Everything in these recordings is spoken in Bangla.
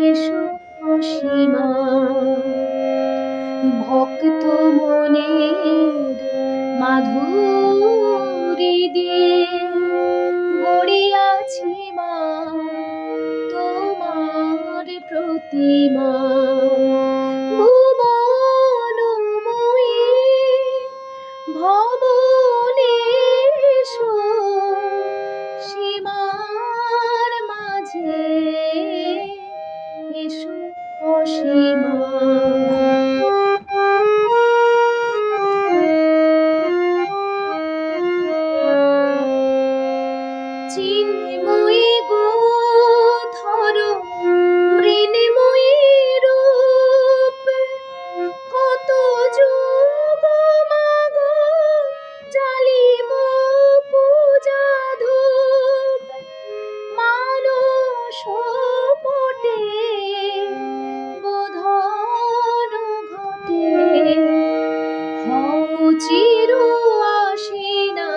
এসো অসীমা ভক্ত মনের মাধুরী দিয়ে গড়িয়াছি মা তোমার প্রতিমা ভুবনময়ী ভবনেশো সীমার মাঝে এসো অসীমা চিন্ময়ী গো ধরো মৃন্ময়ী রূপ কত যুগ মাগো জ্বালিব পূজা ধূপ মানস পটে বোধন ঘটে হও চির আসিনা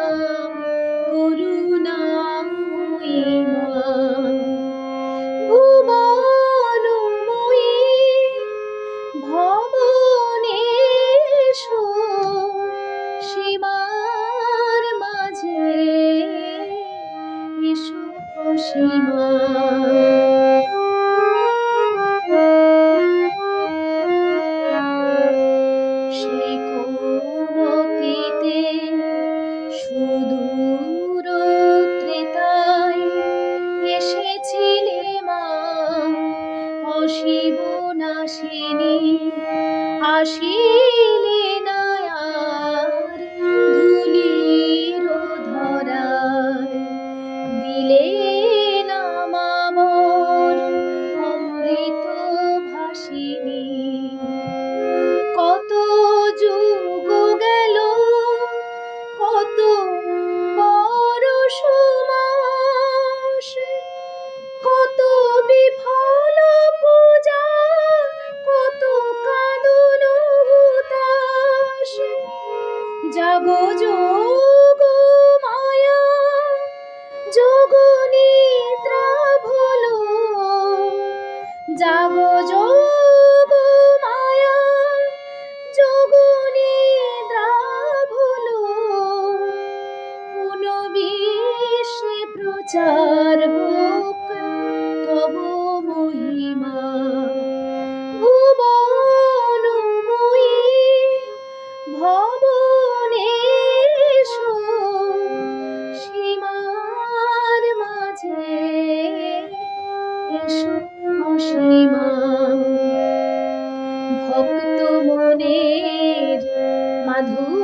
করুণাময়ী মা ভুবনময়ী ভবনেশো সীমার মাঝে এসো অসীমা সেই কোন অতীতে সুদূর ত্রেতায় এসেছিলে মা অশিব নাশিনী আসিলে না আর ধুলির ধরায় দিলে না মা মোর অমৃত ভাসিনী কত যুগ গেল কত বরষ মাস কত বিফল পূজা কত কাঁদন হুতাশ জাগো যোগ মায়া যোগ নিদ্রা ভুলো জাগো যোগ মায়া যোগ নিদ্রা ভুলো ঊনবিংশে প্রচার হোক তব মহিমা ভুবনময়ী ভবনেশো সীমার মাঝে এসো অসীমা ভক্ত মনের মাধুরী